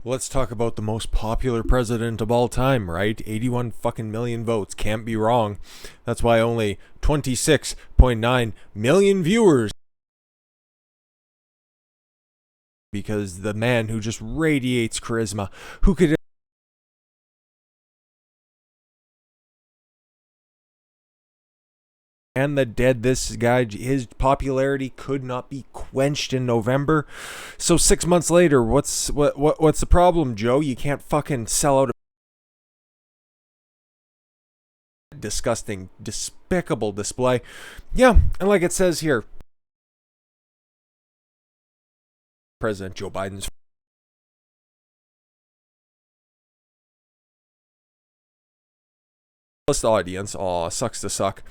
Let's talk about the most popular president of all time, right? 81 fucking million votes. Can't be wrong. That's why only 26.9 million viewers. Because the man who just radiates charisma, who could and the dead, this guy, his popularity could not be quenched in November. So 6 months later, what's the problem, Joe? You can't fucking sell out a disgusting, despicable display. Yeah, and like it says here, President Joe Biden's audience, sucks to suck,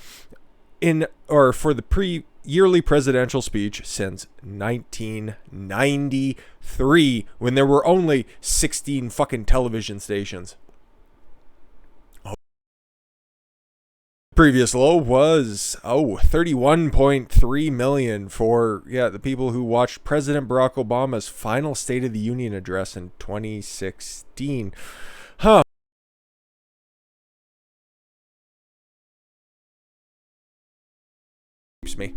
for the yearly presidential speech since 1993, when there were only 16 fucking television stations. Previous low was 31.3 million for the people who watched President Barack Obama's final State of the Union address in 2016. Me.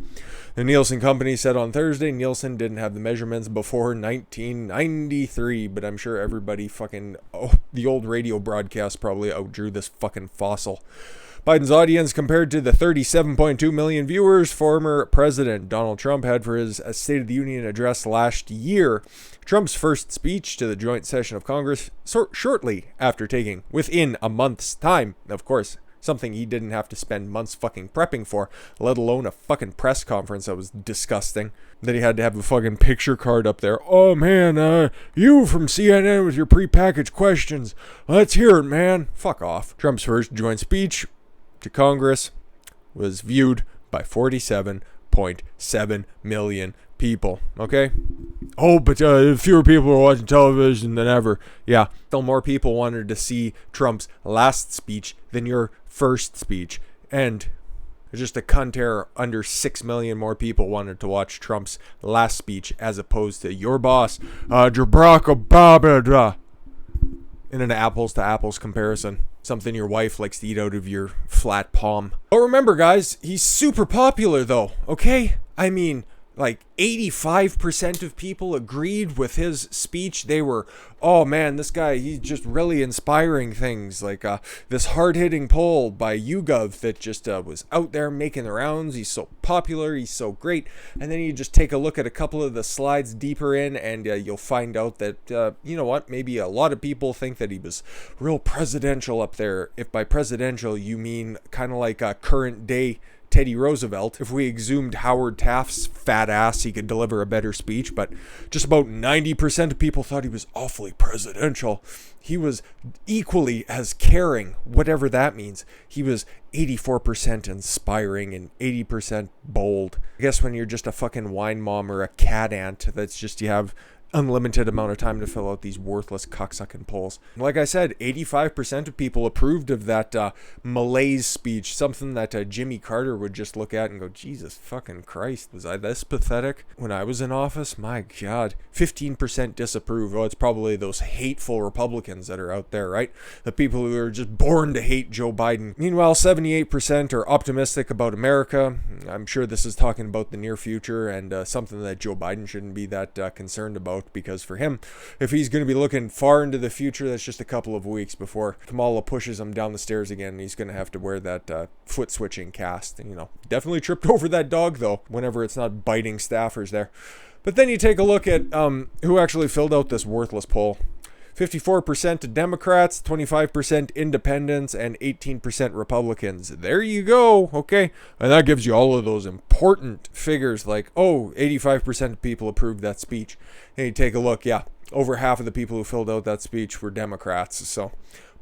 The Nielsen company said on Thursday Nielsen didn't have the measurements before 1993, but I'm sure everybody the old radio broadcast probably outdrew this fucking fossil. Biden's audience compared to the 37.2 million viewers former President Donald Trump had for his State of the Union address last year. Trump's first speech to the joint session of Congress shortly after taking, within a month's time, of course, something he didn't have to spend months fucking prepping for, let alone a fucking press conference that was disgusting. That he had to have a fucking picture card up there. Oh man, you from CNN with your prepackaged questions. Let's hear it, man. Fuck off. Trump's first joint speech to Congress was viewed by 47.7 million people. Okay? Oh, but fewer people are watching television than ever. Yeah, still more people wanted to see Trump's last speech than your first speech. And just a cunt error, under 6 million more people wanted to watch Trump's last speech as opposed to your boss, Barack Obama. In an apples to apples comparison. Something your wife likes to eat out of your flat palm. But remember, guys, he's super popular though, okay? I mean, like 85% of people agreed with his speech. They were, oh man, this guy, he's just really inspiring things. Like this hard-hitting poll by YouGov that just was out there making the rounds. He's so popular, he's so great. And then you just take a look at a couple of the slides deeper in and you'll find out that, you know what, maybe a lot of people think that he was real presidential up there. If by presidential you mean kind of like a current day Teddy Roosevelt. If we exhumed Howard Taft's fat ass, he could deliver a better speech, but just about 90% of people thought he was awfully presidential. He was equally as caring, whatever that means. He was 84% inspiring and 80% bold. I guess when you're just a fucking wine mom or a cat aunt, that's just, you have unlimited amount of time to fill out these worthless cocksucking polls. Like I said, 85% of people approved of that malaise speech, something that Jimmy Carter would just look at and go, Jesus fucking Christ, was I this pathetic when I was in office? My God. 15% disapprove. Oh, it's probably those hateful Republicans that are out there, right? The people who are just born to hate Joe Biden. Meanwhile, 78% are optimistic about America. I'm sure this is talking about the near future and something that Joe Biden shouldn't be that concerned about. Because for him, if he's going to be looking far into the future, that's just a couple of weeks before Kamala pushes him down the stairs again, and he's going to have to wear that foot switching cast. And, definitely tripped over that dog, though, whenever it's not biting staffers there. But then you take a look at who actually filled out this worthless poll. 54% to Democrats, 25% independents, and 18% Republicans. There you go, okay? And that gives you all of those important figures like, 85% of people approved that speech. And you take a look, over half of the people who filled out that speech were Democrats. So,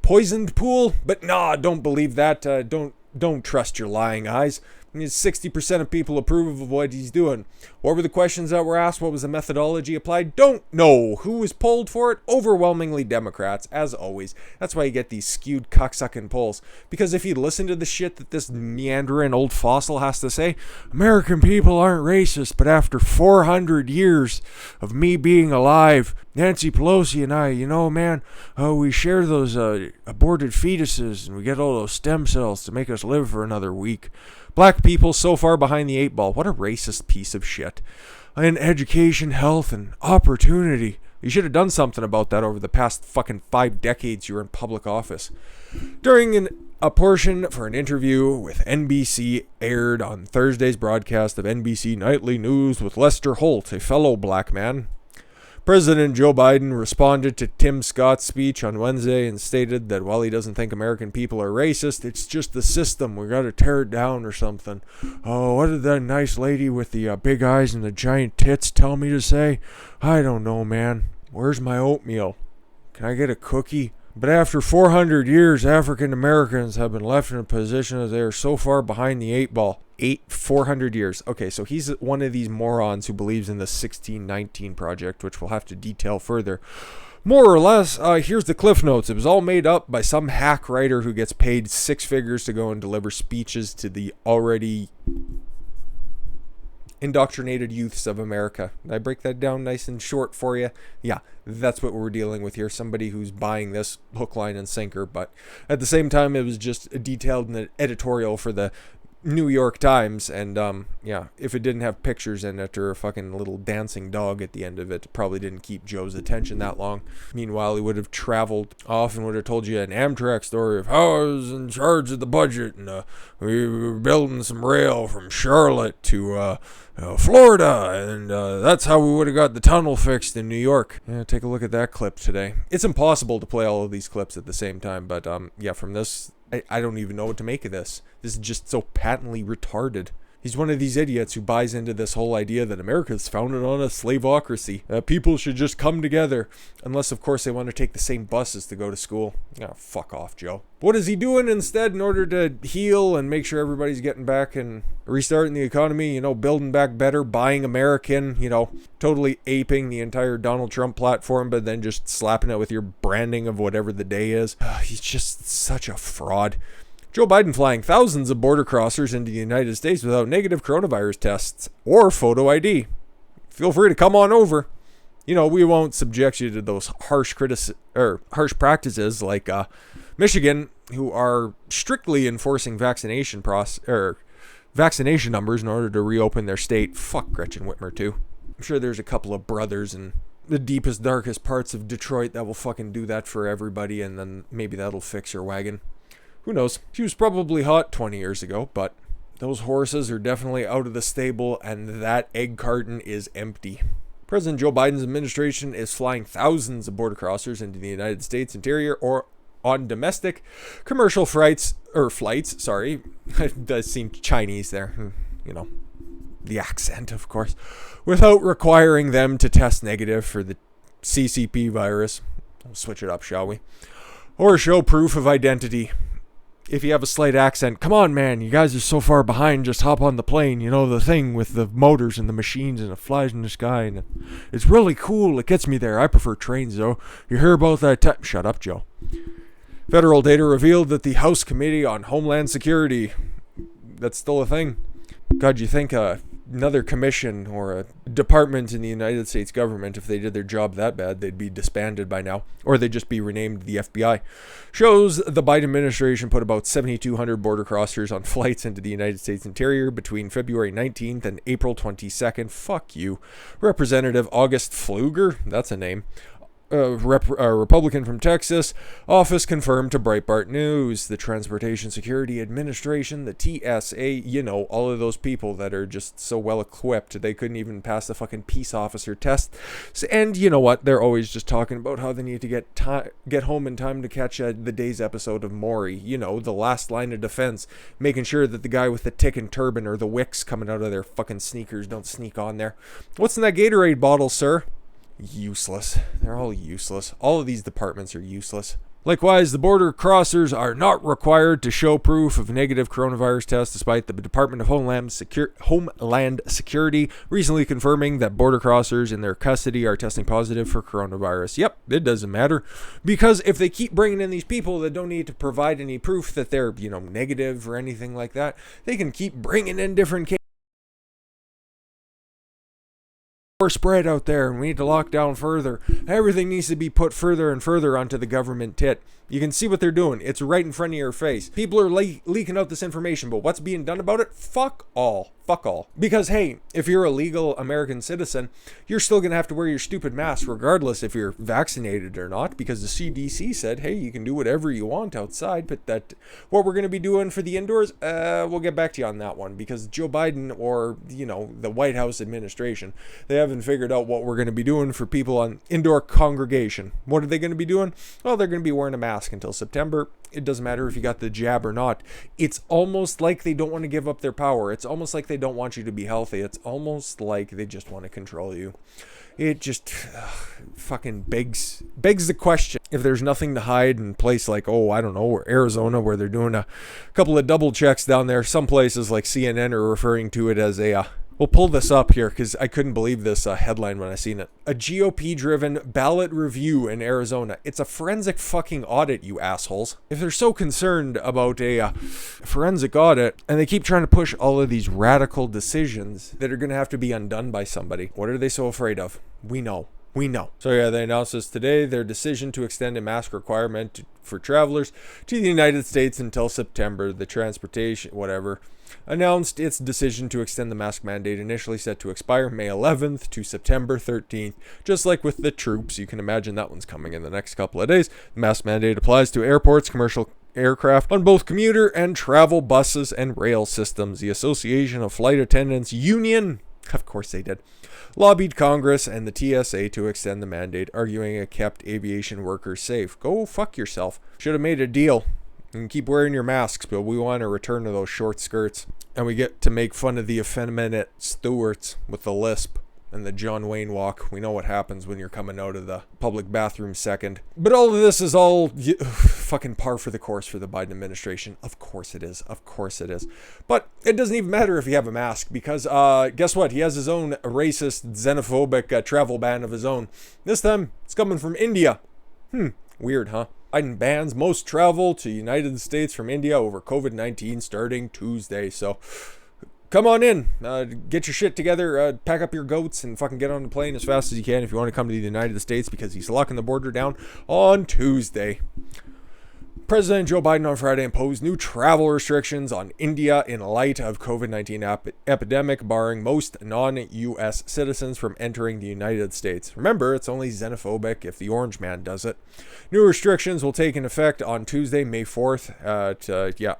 poisoned pool? But nah, don't believe that. Don't Don't trust your lying eyes. 60% of people approve of what he's doing. What were the questions that were asked? What was the methodology applied? Don't know. Who was polled for it? Overwhelmingly Democrats, as always. That's why you get these skewed cocksucking polls. Because if you listen to the shit that this meandering old fossil has to say, American people aren't racist, but after 400 years of me being alive, Nancy Pelosi and I, man, we share those aborted fetuses and we get all those stem cells to make us live for another week. Black people so far behind the 8 ball. What a racist piece of shit. In education, health, and opportunity. You should have done something about that over the past fucking 5 decades you were in public office. During a portion for an interview with NBC aired on Thursday's broadcast of NBC Nightly News with Lester Holt, a fellow black man, President Joe Biden responded to Tim Scott's speech on Wednesday and stated that while he doesn't think American people are racist, it's just the system. We got to tear it down or something. Oh, what did that nice lady with the big eyes and the giant tits tell me to say? I don't know, man. Where's my oatmeal? Can I get a cookie? But after 400 years, African Americans have been left in a position that they are so far behind the 8 ball. 400 years. Okay, so he's one of these morons who believes in the 1619 project, which we'll have to detail further. More or less, here's the cliff notes. It was all made up by some hack writer who gets paid 6 figures to go and deliver speeches to the already indoctrinated youths of America. Did I break that down nice and short for you? Yeah, that's what we're dealing with here. Somebody who's buying this hook, line, and sinker. But at the same time, it was just detailed in an editorial for the New York Times, and if it didn't have pictures in it or a fucking little dancing dog at the end of it, it probably didn't keep Joe's attention that long. Meanwhile, he would have traveled off and would have told you an Amtrak story of how I was in charge of the budget, and we were building some rail from Charlotte to Florida, and that's how we would have got the tunnel fixed in New York. Yeah, take a look at that clip today. It's impossible to play all of these clips at the same time, but from this, I don't even know what to make of this. This is just so patently retarded. He's one of these idiots who buys into this whole idea that America is founded on a slaveocracy. That people should just come together. Unless, of course, they want to take the same buses to go to school. Oh, fuck off, Joe. What is he doing instead in order to heal and make sure everybody's getting back and restarting the economy, building back better, buying American, totally aping the entire Donald Trump platform, but then just slapping it with your branding of whatever the day is? He's just such a fraud. Joe Biden flying thousands of border crossers into the United States without negative coronavirus tests or photo ID. Feel free to come on over. We won't subject you to those harsh practices like Michigan, who are strictly enforcing vaccination numbers in order to reopen their state. Fuck Gretchen Whitmer too. I'm sure there's a couple of brothers in the deepest, darkest parts of Detroit that will fucking do that for everybody, and then maybe that'll fix your wagon. Who knows? She was probably hot 20 years ago, but those horses are definitely out of the stable, and that egg carton is empty. President Joe Biden's administration is flying thousands of border crossers into the United States interior or on domestic commercial flights. It does seem Chinese there. The accent, of course. Without requiring them to test negative for the CCP virus. We'll switch it up, shall we? Or show proof of identity. If you have a slight accent, come on, man, you guys are so far behind, just hop on the plane, the thing with the motors and the machines and it flies in the sky and it's really cool, it gets me there. I prefer trains, though. You hear about that Shut up, Joe. Federal data revealed that the House Committee on Homeland Security, that's still a thing. God, you think another commission or a department in the United States government, if they did their job that bad, they'd be disbanded by now, or they'd just be renamed the FBI. Shows the Biden administration put about 7,200 border crossers on flights into the United States interior between February 19th and April 22nd. Fuck you. Representative August Pfluger, that's a name, a Republican from Texas, office confirmed to Breitbart News. The Transportation Security Administration, the TSA, all of those people that are just so well equipped, they couldn't even pass the fucking peace officer test. And you know what? They're always just talking about how they need to get home in time to catch the day's episode of Maury. The last line of defense, making sure that the guy with the ticking turban or the wicks coming out of their fucking sneakers don't sneak on there. What's in that Gatorade bottle, sir? Useless. They're all useless. All of these departments are useless. Likewise, the border crossers are not required to show proof of negative coronavirus test, despite the Department of Homeland Security recently confirming that border crossers in their custody are testing positive for coronavirus. Yep, it doesn't matter, because if they keep bringing in these people that don't need to provide any proof that they're, negative or anything like that, they can keep bringing in different cases. More spread out there, and we need to lock down further. Everything needs to be put further and further onto the government tit. You can see what they're doing. It's right in front of your face. People are leaking out this information, but what's being done about it? Fuck all. Fuck all. Because, hey, if you're a legal American citizen, you're still going to have to wear your stupid mask regardless if you're vaccinated or not, because the CDC said, hey, you can do whatever you want outside, but what we're going to be doing for the indoors, we'll get back to you on that one, because Joe Biden or, the White House administration, they haven't figured out what we're going to be doing for people on indoor congregation. What are they going to be doing? Well, they're going to be wearing a mask until September. It doesn't matter if you got the jab or not. It's almost like they don't want to give up their power. It's almost like they don't want you to be healthy. It's almost like they just want to control you. It just fucking begs the question. If there's nothing to hide in a place like, or Arizona, where they're doing a couple of double checks down there, some places like CNN are referring to it as we'll pull this up here because I couldn't believe this headline when I seen it. A GOP-driven ballot review in Arizona. It's a forensic fucking audit, you assholes. If they're so concerned about a forensic audit and they keep trying to push all of these radical decisions that are going to have to be undone by somebody, what are they so afraid of? We know. So yeah, they announced this today, their decision to extend a mask requirement for travelers to the United States until September. The transportation, announced its decision to extend the mask mandate, initially set to expire May 11th to September 13th. Just like with the troops, you can imagine that one's coming in the next couple of days. The mask mandate applies to airports, commercial aircraft on both commuter and travel buses and rail systems. The Association of Flight Attendants Union, of course they did, lobbied Congress and the TSA to extend the mandate, arguing it kept aviation workers safe. Go fuck yourself. Should have made a deal. You can keep wearing your masks, but we want to return to those short skirts. And we get to make fun of the effeminate stewards with the lisp and the John Wayne walk. We know what happens when you're coming out of the public bathroom second. But all of this is all fucking par for the course for the Biden administration. Of course it is. But it doesn't even matter if you have a mask, because guess what? He has his own racist, xenophobic travel ban of his own. This time, it's coming from India. Weird, huh? Biden bans most travel to United States from India over COVID-19 starting Tuesday. So come on in, get your shit together, pack up your goats, and fucking get on the plane as fast as you can if you want to come to the United States, because he's locking the border down on Tuesday. President Joe Biden on Friday imposed new travel restrictions on India in light of COVID-19 epidemic, barring most non-U.S. citizens from entering the United States. Remember, it's only xenophobic if the orange man does it. New restrictions will take in effect on Tuesday, May 4th,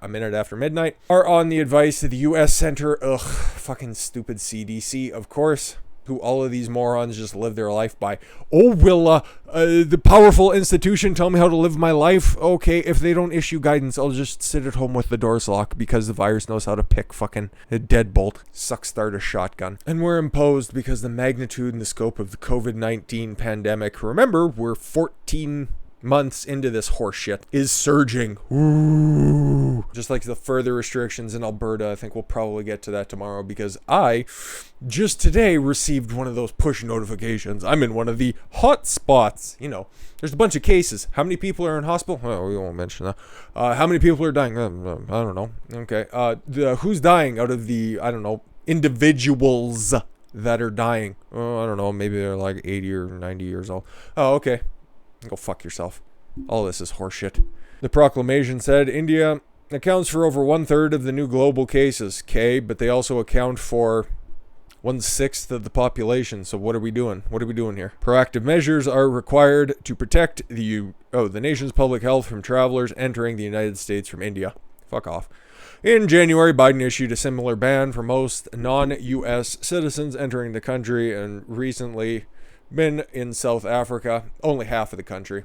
a minute after midnight, are on the advice of the U.S. Center, fucking stupid CDC, of course, who all of these morons just live their life by. Will the powerful institution tell me how to live my life? Okay, if they don't issue guidance, I'll just sit at home with the doors locked, because the virus knows how to pick fucking a deadbolt, start a shotgun. And we're imposed because the magnitude and the scope of the COVID-19 pandemic, remember, we're 14 months into this horseshit, is surging. Ooh. Just like the further restrictions in Alberta. I think we'll probably get to that tomorrow, because I just today received one of those push notifications. I'm in one of the hot spots. There's a bunch of cases. How many people are in hospital? Oh, we won't mention that. How many people are dying? I don't know. Okay. Who's dying out of the, individuals that are dying? Oh, I don't know. Maybe they're like 80 or 90 years old. Oh, okay. Go fuck yourself. All this is horseshit. The proclamation said India accounts for over 1/3 of the new global cases, but they also account for 1/6 of the population. So what are we doing? What are we doing here? Proactive measures are required to protect the nation's public health from travelers entering the United States from India. Fuck off. In January, Biden issued a similar ban for most non-U.S. citizens entering the country, and recently been in South Africa, only half of the country.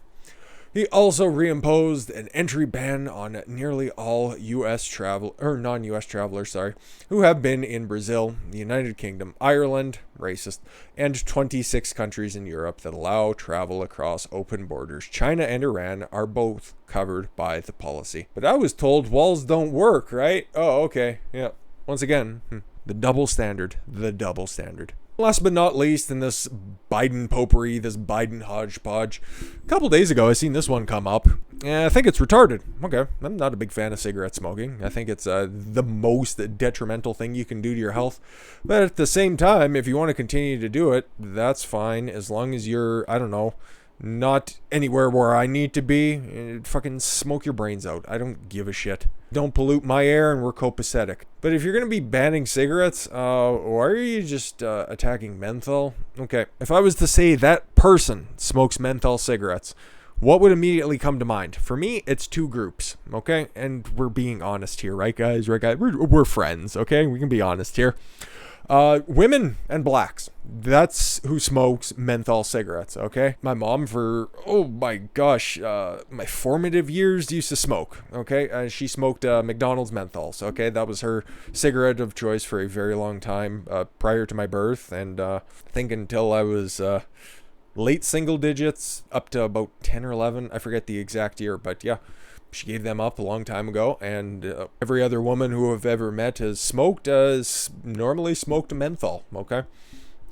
He also reimposed an entry ban on nearly all non-US travelers, who have been in Brazil, the United Kingdom, Ireland, racist, and 26 countries in Europe that allow travel across open borders. China and Iran are both covered by the policy. But I was told walls don't work, right? Oh, okay. Yeah. Once again, the double standard. Last but not least, in this Biden potpourri, this Biden hodgepodge, a couple days ago I seen this one come up, and I think it's retarded. Okay, I'm not a big fan of cigarette smoking. I think it's the most detrimental thing you can do to your health. But at the same time, if you want to continue to do it, that's fine, as long as you're, I don't know, not anywhere where I need to be. Fucking smoke your brains out. I don't give a shit. Don't pollute my air, and we're copacetic. But if you're going to be banning cigarettes, why are you just attacking menthol? Okay, if I was to say that person smokes menthol cigarettes, what would immediately come to mind? For me, it's two groups, okay? And we're being honest here, right, guys? Right, guys? We're friends, okay? We can be honest here. Women and blacks. That's who smokes menthol cigarettes, okay? My mom for, oh my gosh, my formative years used to smoke, okay? She smoked McDonald's menthols, okay? That was her cigarette of choice for a very long time prior to my birth, and I think until I was late single digits, up to about 10 or 11. I forget the exact year, but yeah. She gave them up a long time ago, and every other woman who I've ever met has smoked, normally smoked menthol, okay?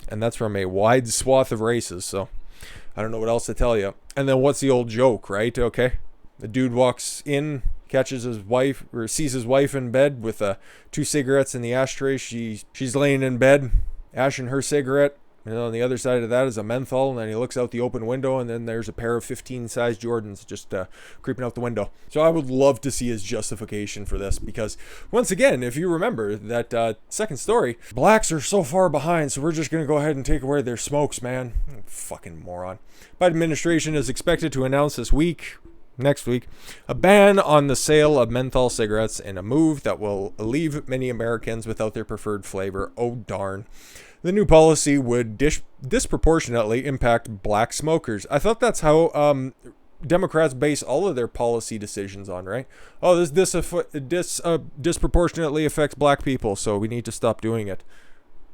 And that's from a wide swath of races, so I don't know what else to tell you. And then what's the old joke, right? Okay, the dude walks in, catches his wife, or sees his wife in bed with 2 cigarettes in the ashtray. She's laying in bed, ashing her cigarette. And on the other side of that is a menthol, and then he looks out the open window, and then there's a pair of 15-size Jordans just creeping out the window. So I would love to see his justification for this, because once again, if you remember that second story, blacks are so far behind, so we're just going to go ahead and take away their smokes, man. Fucking moron. Biden administration is expected to announce next week, a ban on the sale of menthol cigarettes in a move that will leave many Americans without their preferred flavor. Oh, darn. The new policy would disproportionately impact black smokers. I thought that's how Democrats base all of their policy decisions on, right? Oh, this disproportionately affects black people, so we need to stop doing it.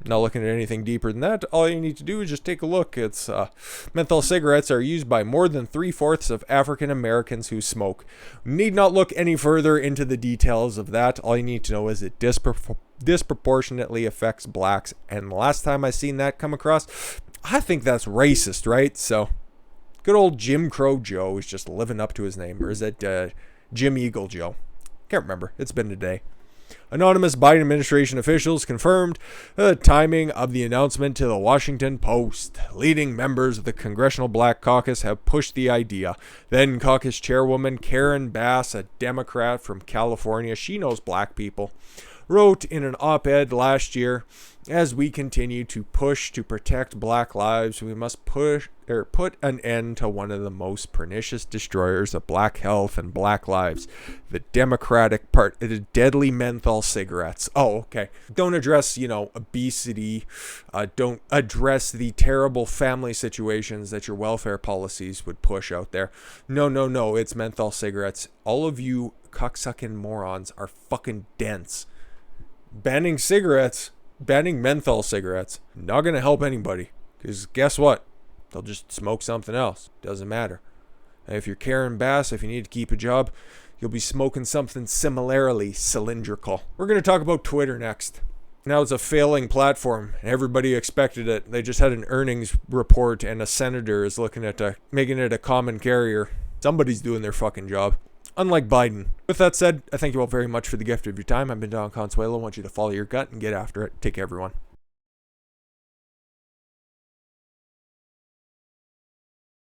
Not looking at anything deeper than that. All you need to do is just take a look. It's menthol cigarettes are used by more than 3/4 of African Americans who smoke. Need not look any further into the details of that. All you need to know is it disproportionately affects blacks. And the last time I seen that come across, I think that's racist, right? So, good old Jim Crow Joe is just living up to his name. Or is it Jim Eagle Joe? Can't remember. It's been a day. Anonymous Biden administration officials confirmed the timing of the announcement to the Washington Post. Leading members of the Congressional Black Caucus have pushed the idea. Then caucus chairwoman Karen Bass, a Democrat from California, she knows black people, wrote in an op-ed last year, as we continue to push to protect black lives, we must put an end to one of the most pernicious destroyers of black health and black lives, the the deadly menthol cigarettes. Oh, okay. Don't address, obesity. Don't address the terrible family situations that your welfare policies would push out there. No. It's menthol cigarettes. All of you cocksucking morons are fucking dense. Banning menthol cigarettes, not going to help anybody. Because guess what? They'll just smoke something else. Doesn't matter. And if you're Karen Bass, if you need to keep a job, you'll be smoking something similarly cylindrical. We're going to talk about Twitter next. Now it's a failing platform. Everybody expected it. They just had an earnings report, and a senator is looking at making it a common carrier. Somebody's doing their fucking job. Unlike Biden. With that said, I thank you all very much for the gift of your time. I've been Don Consuelo. I want you to follow your gut and get after it. Take care, everyone.